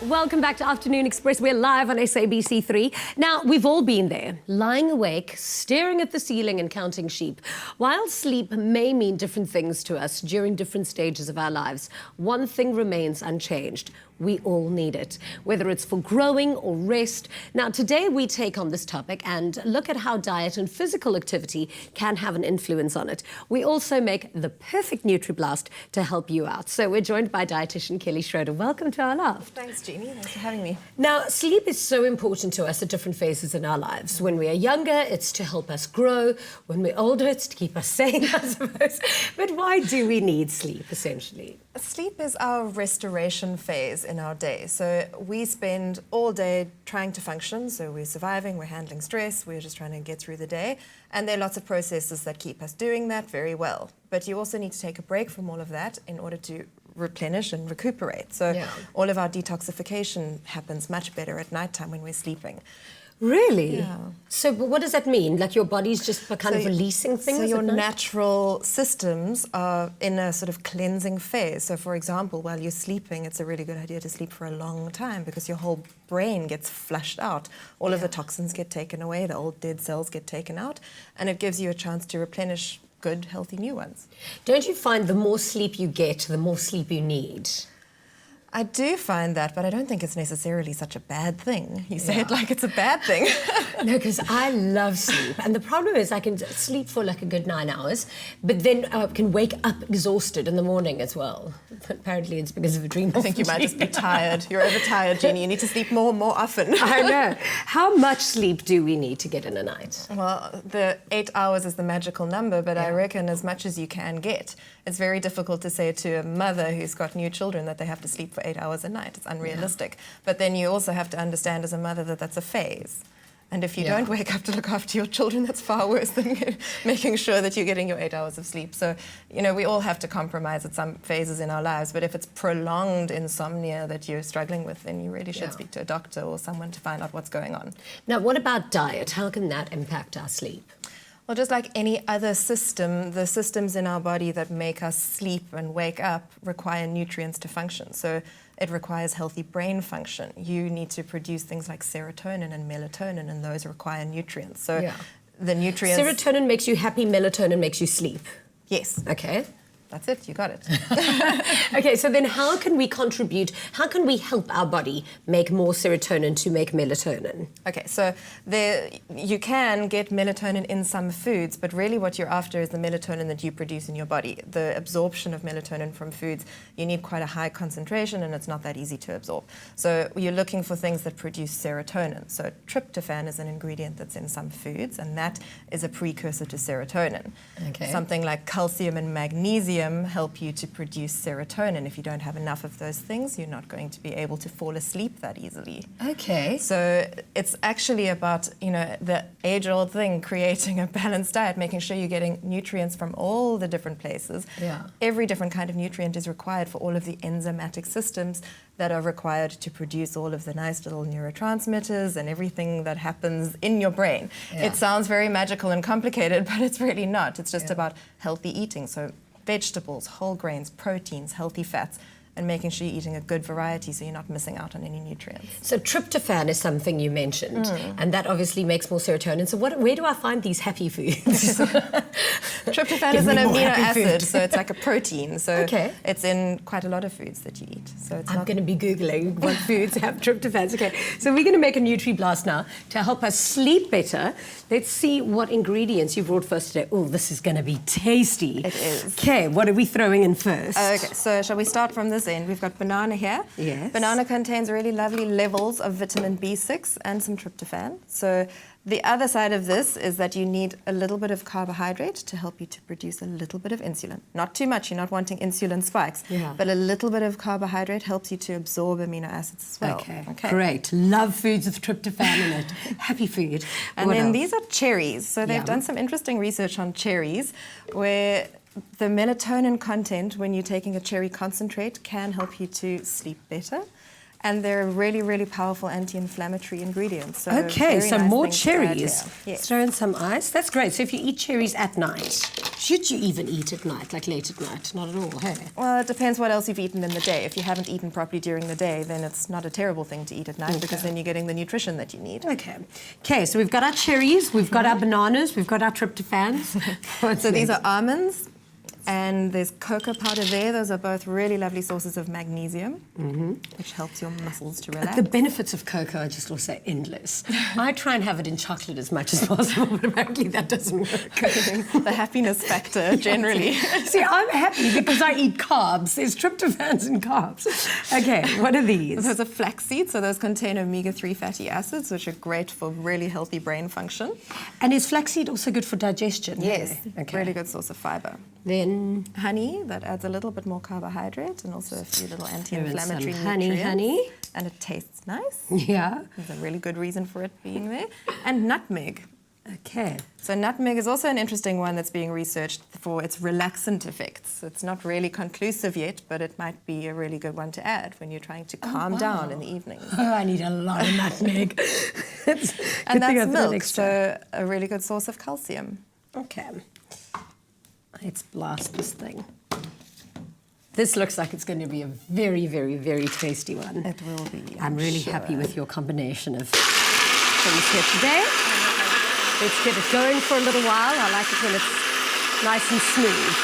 Welcome back to Afternoon Express. We're live on SABC3. Now, we've all been there, lying awake, staring at the ceiling and counting sheep. While sleep may mean different things to us during different stages of our lives, one thing remains unchanged. We all need it, whether it's for growing or rest. Now, today we take on this topic and look at how diet and physical activity can have an influence on it. We also make the perfect NutriBlast to help you out. So we're joined by dietitian Kelly Schreuder. Welcome to our loft. Thanks, Jeannie. Thanks for having me. Now, sleep is so important to us at different phases in our lives. When we are younger, it's to help us grow. When we're older, it's to keep us sane, I suppose. But why do we need sleep, essentially? Sleep is our restoration phase in our day. So we spend all day trying to function. So we're surviving, we're handling stress, we're just trying to get through the day. And there are lots of processes that keep us doing that very well. But you also need to take a break from all of that in order to replenish and recuperate. So all of our detoxification happens much better at nighttime when we're sleeping. Really? Yeah. So but what does that mean? Like your body's just kind of releasing things? So your at night? natural systems are in a sort of cleansing phase. So for example, while you're sleeping, it's a really good idea to sleep for a long time because your whole brain gets flushed out. All of the toxins get taken away, the old dead cells get taken out, and it gives you a chance to replenish good, healthy new ones. Don't you find the more sleep you get, the more sleep you need? I do find that, but I don't think it's necessarily such a bad thing. You say it like it's a bad thing. No, because I love sleep. And the problem is I can sleep for like a good 9 hours, but then I can wake up exhausted in the morning as well. Apparently it's because of a dream. I think you might just be tired. You're overtired, Jeannie. You need to sleep more often. I know. How much sleep do we need to get in a night? Well, the 8 hours is the magical number, but I reckon as much as you can get. It's very difficult to say to a mother who's got new children that they have to sleep for 8 hours a night. It's unrealistic. But then you also have to understand as a mother that that's a phase. And if you don't wake up to look after your children, that's far worse than making sure that you're getting your 8 hours of sleep. So, you know, we all have to compromise at some phases in our lives. But if it's prolonged insomnia that you're struggling with, then you really should speak to a doctor or someone to find out what's going on. Now, what about diet? How can that impact our sleep? Well, just like any other system, the systems in our body that make us sleep and wake up require nutrients to function. So it requires healthy brain function. You need to produce things like serotonin and melatonin, and those require nutrients. So the nutrients... Serotonin makes you happy, melatonin makes you sleep. Yes. Okay. That's it, you got it. Okay, so then how can we contribute, how can we help our body make more serotonin to make melatonin? Okay, so you can get melatonin in some foods, but really what you're after is the melatonin that you produce in your body. The absorption of melatonin from foods, you need quite a high concentration and it's not that easy to absorb. So you're looking for things that produce serotonin. So tryptophan is an ingredient that's in some foods, and that is a precursor to serotonin. Okay. Something like calcium and magnesium help you to produce serotonin. If you don't have enough of those things, you're not going to be able to fall asleep that easily. Okay. So it's actually about, you know, the age-old thing, creating a balanced diet, making sure you're getting nutrients from all the different places. Yeah. Every different kind of nutrient is required for all of the enzymatic systems that are required to produce all of the nice little neurotransmitters and everything that happens in your brain. Yeah. It sounds very magical and complicated, but it's really not. It's just about healthy eating. So vegetables, whole grains, proteins, healthy fats, and making sure you're eating a good variety so you're not missing out on any nutrients. So tryptophan is something you mentioned, and that obviously makes more serotonin. So where do I find these happy foods? Tryptophan is an amino acid, so it's like a protein. So Okay. it's in quite a lot of foods that you eat. So it's I'm going to be Googling what foods have tryptophans. Okay, so we're going to make a NutriBlast now to help us sleep better. Let's see what ingredients you brought first today. Oh, this is going to be tasty. It is. Okay, what are we throwing in first? Okay, so shall we start from this end? We've got banana here. Yes. Banana contains really lovely levels of vitamin B6 and some tryptophan. So the other side of this is that you need a little bit of carbohydrate to help you to produce a little bit of insulin. Not too much, you're not wanting insulin spikes, but a little bit of carbohydrate helps you to absorb amino acids as well. Okay, great. Love foods with tryptophan in it. Happy food. And What then else? these are cherries. So they've done some interesting research on cherries where the melatonin content when you're taking a cherry concentrate can help you to sleep better. And they're really, really powerful anti-inflammatory ingredients. So okay, very so nice more things to add cherries. here. Yes. Throw in some ice. That's great. So if you eat cherries at night, Should you even eat at night, like late at night? Not at all, hey? Well, it depends what else you've eaten in the day. If you haven't eaten properly during the day, then it's not a terrible thing to eat at night because then you're getting the nutrition that you need. Okay, so we've got our cherries, we've got our bananas, we've got our tryptophans. So these are almonds, and there's cocoa powder there. Those are both really lovely sources of magnesium, which helps your muscles to relax. The benefits of cocoa are just also endless. I try and have it in chocolate as much as possible, but apparently that doesn't work. The happiness factor, generally. See, I'm happy because I eat carbs. There's tryptophans in carbs. Okay, what are these? Those are flax seeds, so those contain omega-3 fatty acids, which are great for really healthy brain function. And is flaxseed also good for digestion? Yes, Okay. really good source of fiber. Then Honey, that adds a little bit more carbohydrate and also a few little anti-inflammatory some nutrients. honey. And it tastes nice. yeah. There's a really good reason for it being there. And nutmeg. Okay. So nutmeg is also an interesting one that's being researched for its relaxant effects. It's not really conclusive yet, but it might be a really good one to add when you're trying to calm down in the evenings. Oh, I need a lot of nutmeg. And that's milk, so a really good source of calcium. Okay. Let's blast this thing. This looks like it's going to be a very, very, very tasty one. It will be. I'm really happy with your combination of things here today. Let's get it going for a little while. I like it when it's nice and smooth.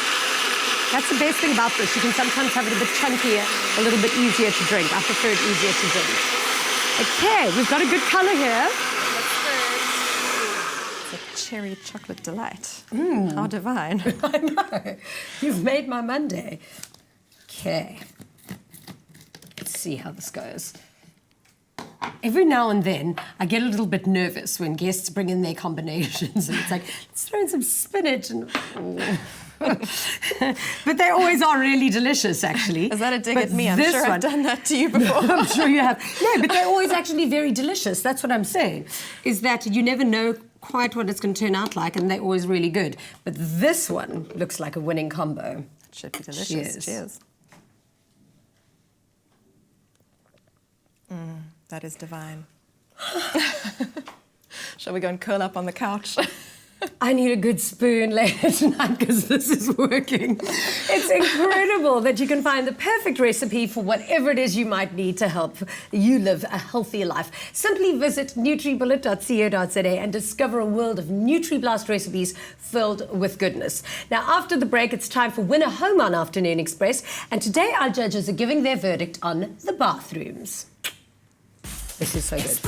That's the best thing about this. You can sometimes have it a bit chunkier, a little bit easier to drink. I prefer it easier to drink. Okay, we've got a good color here. Cherry chocolate delight. How divine. I know. You've made my Monday. Okay. Let's see how this goes. Every now and then, I get a little bit nervous when guests bring in their combinations. And it's like, let's throw in some spinach and... But they always are really delicious, actually. Is that a dig at me? I'm sure I've done that to you before. I'm sure you have. No, but they're always actually very delicious. That's what I'm saying, is that you never know quite what it's going to turn out like, and they're always really good. But this one looks like a winning combo. It should be delicious. Cheers. That is divine. Shall we go and curl up on the couch? I need a good spoon later tonight because this is working. It's incredible that you can find the perfect recipe for whatever it is you might need to help you live a healthier life. Simply visit nutribullet.co.za and discover a world of NutriBlast recipes filled with goodness. Now, after the break, it's time for Winner Home on Afternoon Express, and today our judges are giving their verdict on the bathrooms. This is so good.